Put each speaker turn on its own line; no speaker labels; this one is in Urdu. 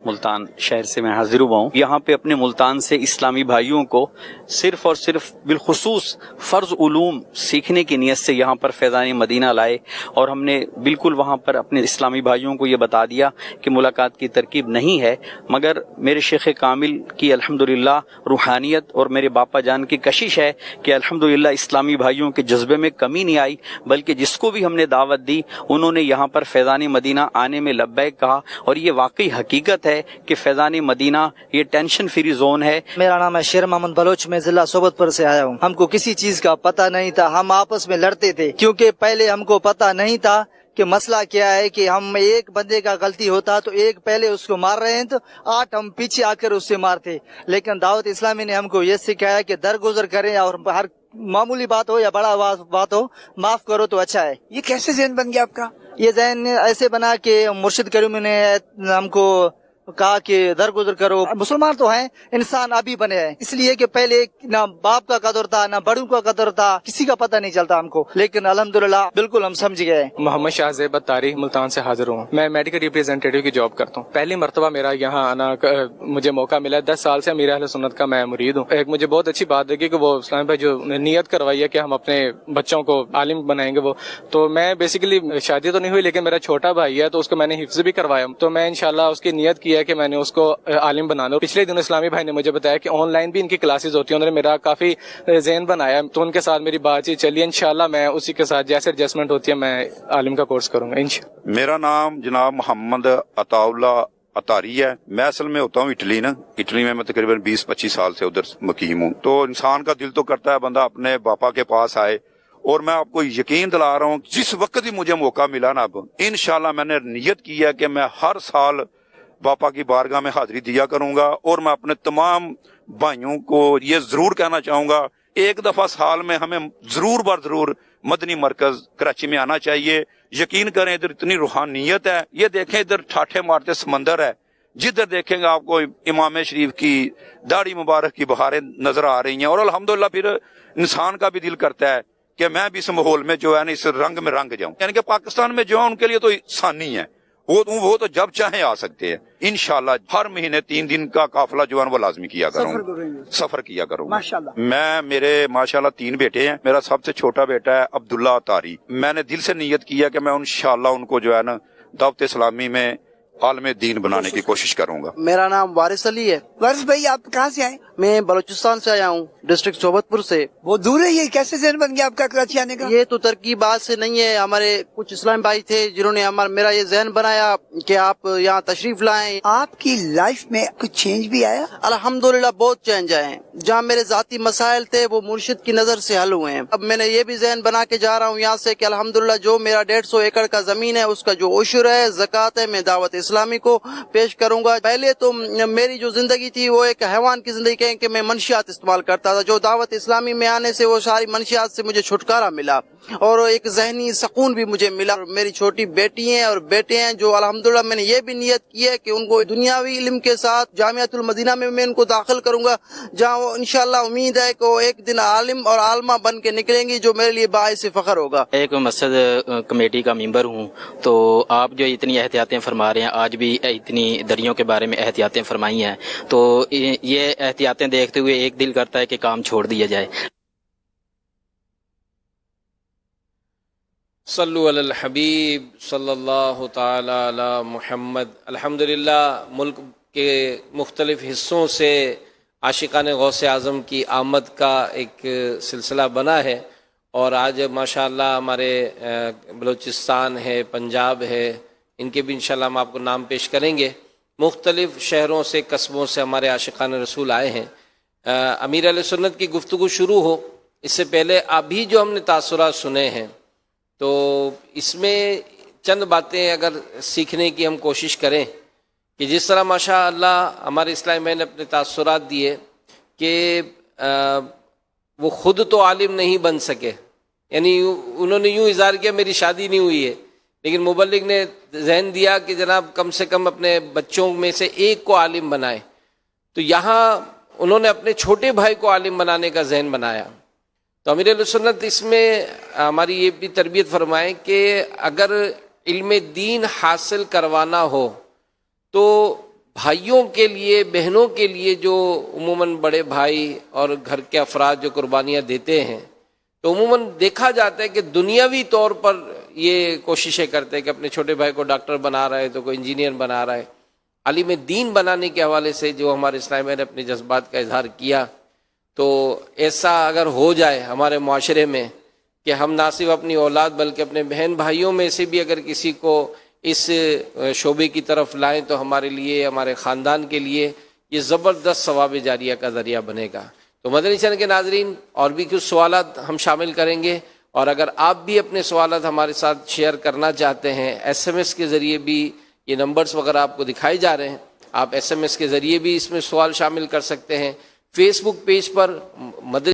ملتان شہر سے میں حاضر ہوا ہوں. یہاں پہ اپنے ملتان سے اسلامی بھائیوں کو صرف اور صرف بالخصوص فرض علوم سیکھنے کی نیت سے یہاں پر فیضان مدینہ لائے, اور ہم نے بالکل وہاں پر اپنے اسلامی بھائیوں کو یہ بتا دیا کہ ملاقات کی ترکیب نہیں ہے, مگر میرے شیخ کامل کی الحمدللہ روحانیت اور میرے باپا جان کی کشش ہے کہ الحمدللہ اسلامی بھائیوں کے جذبے میں کمی نہیں آئی, بلکہ جس کو بھی ہم نے دعوت دی انہوں نے یہاں پر فیضان مدینہ آنے میں لبیک کہا. اور یہ واقعی حقیقت ہے کہ فیضان مدینہ یہ ٹینشن فری زون ہے.
میرا نام ہے شیر محمد بلوچ, میں ضلع صوبت پور سے آیا ہوں. ہم کو کسی چیز کا پتہ نہیں تھا, ہم آپس میں لڑتے تھے کیونکہ پہلے ہم کو پتہ نہیں تھا کہ مسئلہ کیا ہے, کہ ہم ایک بندے کا غلطی ہوتا تو ایک پہلے اس کو مار رہے ہیں تو 8 ہم پیچھے آ کر اس سے مارتے. لیکن دعوت اسلامی نے ہم کو یہ سکھایا کہ درگزر کریں اور ہر معمولی بات ہو یا بڑا بات ہو معاف کرو تو اچھا ہے.
یہ کیسے ذہن بن گیا آپ کا؟
یہ ذہن ایسے بنا کہ مرشد کریم نے ہم کو کہا کہ درگزر کرو. مسلمان تو ہیں, انسان ابھی بنے ہیں, اس لیے کہ پہلے نہ باپ کا قدر تھا نہ بڑوں کا قدر تھا, کسی کا پتہ نہیں چلتا ہم کو, لیکن الحمدللہ بالکل ہم سمجھ گئے.
محمد شاہ زیب اتاری ملتان سے حاضر ہوں. میں میڈیکل ریپریزنٹیٹیو کی جاب کرتا ہوں. پہلی مرتبہ میرا یہاں آنا مجھے موقع ملا. 10 سال سے امیر اہل سنت کا میں مرید ہوں. ایک مجھے بہت اچھی بات لگی کہ وہ اسلام بھائی جو نیت کروائی ہے کہ ہم اپنے بچوں کو عالم بنائیں گے, وہ تو میں بیسیکلی شادی تو نہیں ہوئی لیکن میرا چھوٹا بھائی ہے تو اس کو میں نے حفظ بھی کروایا, تو میں انشاءاللہ اس کی نیت کی ہے کہ میں نے اس کو عالم بنانا. پچھلے دن اسلامی بھائی نے مجھے بتایا کہ آن لائن بھی ان کی کلاسز ہوتی ہیں, انہوں نے میرا کافی ذہن بنایا, تو ان کے ساتھ میری بات چیت چلی. انشاءاللہ میں اسی کے ساتھ جیسے ایڈجسٹمنٹ ہوتی ہے میں عالم کا کورس کروں گا انشاءاللہ.
میرا نام جناب محمد عطا اللہ اتاری ہے. میں اصل میں ہوتا ہوں اٹلی میں تقریباً 20-25 سال سے ادھر مقیم ہوں. تو انسان کا دل تو کرتا ہے بندہ اپنے باپا کے پاس آئے, اور میں آپ کو یقین دلا رہا ہوں جس وقت بھی مجھے موقع ملا نا, اب انشاءاللہ میں نے نیت کی ہے کہ میں ہر سال باپا کی بارگاہ میں حاضری دیا کروں گا. اور میں اپنے تمام بھائیوں کو یہ ضرور کہنا چاہوں گا, ایک دفعہ سال میں ہمیں ضرور بر ضرور مدنی مرکز کراچی میں آنا چاہیے. یقین کریں ادھر اتنی روحانیت ہے, یہ دیکھیں ادھر ٹھاٹھے مارتے سمندر ہے, جدھر دیکھیں گے آپ کو امام شریف کی داڑھی مبارک کی بہاریں نظر آ رہی ہیں. اور الحمدللہ پھر انسان کا بھی دل کرتا ہے کہ میں بھی اس ماحول میں جو ہے نا اس رنگ میں رنگ جاؤں. یعنی کہ پاکستان میں جو ہے ان کے لیے تو آسانی ہے, وہ تو جب چاہیں آ سکتے ہیں. انشاءاللہ ہر مہینے 3 دن کا قافلہ جو ہے وہ لازمی کیا کروں, سفر کیا کروں. میں میرے ماشاءاللہ 3 بیٹے ہیں. میرا سب سے چھوٹا بیٹا ہے عبداللہ اتاری. میں نے دل سے نیت کیا کہ میں انشاءاللہ ان کو جو ہے نا دعوت اسلامی میں عالم دین بنانے کی کوشش کروں گا.
میرا نام وارث علی ہے.
وارث بھائی آپ کہاں سے آئے؟
میں بلوچستان سے آیا ہوں, ڈسٹرکٹ صوبت پور سے.
بہت دور ہے, یہ کیسے ذہن بن گیا آپ کا کراچی آنے کا؟
یہ تو ترکیبات سے نہیں ہے, ہمارے کچھ اسلام بھائی تھے جنہوں نے میرا یہ ذہن بنایا کہ آپ یہاں تشریف لائیں.
آپ کی لائف میں کچھ چینج بھی آیا؟
الحمدللہ بہت چینج آئے ہیں. جہاں میرے ذاتی مسائل تھے وہ مرشد کی نظر سے حل ہوئے ہیں. اب میں نے یہ بھی ذہن بنا کے جا رہا ہوں یہاں سے کہ الحمدللہ جو میرا 150 ایکڑ کا زمین ہے اس کا جو عشر ہے, زکوٰۃ ہے, میں دعوت اسلامی کو پیش کروں گا. پہلے تو میری جو زندگی تھی وہ ایک حیوان کی زندگی کہیں کہ میں منشیات استعمال کرتا تھا. جو دعوت اسلامی میں آنے سے وہ ساری منشیات سے مجھے چھٹکارا ملا اور ایک ذہنی سکون بھی مجھے ملا. میری چھوٹی بیٹی ہیں اور بیٹے ہیں جو الحمدللہ میں نے یہ بھی نیت کی ہے کہ ان کو دنیاوی علم کے ساتھ جامعۃ المدینہ میں ان کو داخل کروں گا, جہاں وہ انشاءاللہ امید ہے کہ وہ ایک دن عالم اور عالمہ بن کے نکلیں گی, جو میرے لیے باعث فخر ہوگا.
ایک مسجد کمیٹی کا ممبر ہوں, تو آپ جو اتنی احتیاطیں فرما رہے ہیں, آج بھی اتنی دریوں کے بارے میں احتیاطیں فرمائی ہیں, تو یہ احتیاطیں دیکھتے ہوئے ایک دل کرتا ہے کہ کام چھوڑ دیا جائے.
صلو علی الحبیب صلی اللہ تعالی علی محمد. الحمدللہ ملک کے مختلف حصوں سے عاشقان غوث اعظم کی آمد کا ایک سلسلہ بنا ہے, اور آج ماشاءاللہ ہمارے بلوچستان ہے, پنجاب ہے, ان کے بھی انشاءاللہ ہم آپ کو نام پیش کریں گے. مختلف شہروں سے, قصبوں سے ہمارے عاشقان رسول آئے ہیں. امیر اہل سنت کی گفتگو شروع ہو اس سے پہلے ابھی جو ہم نے تاثرات سنے ہیں, تو اس میں چند باتیں اگر سیکھنے کی ہم کوشش کریں کہ جس طرح ماشاء اللہ ہمارے اسلامی بھائی نے اپنے تاثرات دیے کہ وہ خود تو عالم نہیں بن سکے, یعنی انہوں نے یوں اظہار کیا میری شادی نہیں ہوئی ہے, لیکن مبلغ نے ذہن دیا کہ جناب کم سے کم اپنے بچوں میں سے ایک کو عالم بنائے. تو یہاں انہوں نے اپنے چھوٹے بھائی کو عالم بنانے کا ذہن بنایا. تو امیر اہل سنت اس میں ہماری یہ بھی تربیت فرمائے کہ اگر علم دین حاصل کروانا ہو تو بھائیوں کے لیے بہنوں کے لیے جو عموماً بڑے بھائی اور گھر کے افراد جو قربانیاں دیتے ہیں تو عموماً دیکھا جاتا ہے کہ دنیاوی طور پر یہ کوششیں کرتے ہیں کہ اپنے چھوٹے بھائی کو ڈاکٹر بنا رہا ہے تو کوئی انجینئر بنا رہا ہے. عالم دین بنانے کے حوالے سے جو ہمارے اسلام میں نے اپنے جذبات کا اظہار کیا تو ایسا اگر ہو جائے ہمارے معاشرے میں کہ ہم نہ صرف اپنی اولاد بلکہ اپنے بہن بھائیوں میں سے بھی اگر کسی کو اس شعبے کی طرف لائیں تو ہمارے لیے ہمارے خاندان کے لیے یہ زبردست ثواب جاریہ کا ذریعہ بنے گا. تو مدنی چینل کے ناظرین اور بھی کچھ سوالات ہم شامل کریں گے اور اگر آپ بھی اپنے سوالات ہمارے ساتھ شیئر کرنا چاہتے ہیں ایس ایم ایس کے ذریعے بھی یہ نمبرز وغیرہ آپ کو دکھائی جا رہے ہیں آپ ایس ایم ایس کے ذریعے بھی اس میں سوال شامل کر سکتے ہیں. فیس بک پیج پر مدنی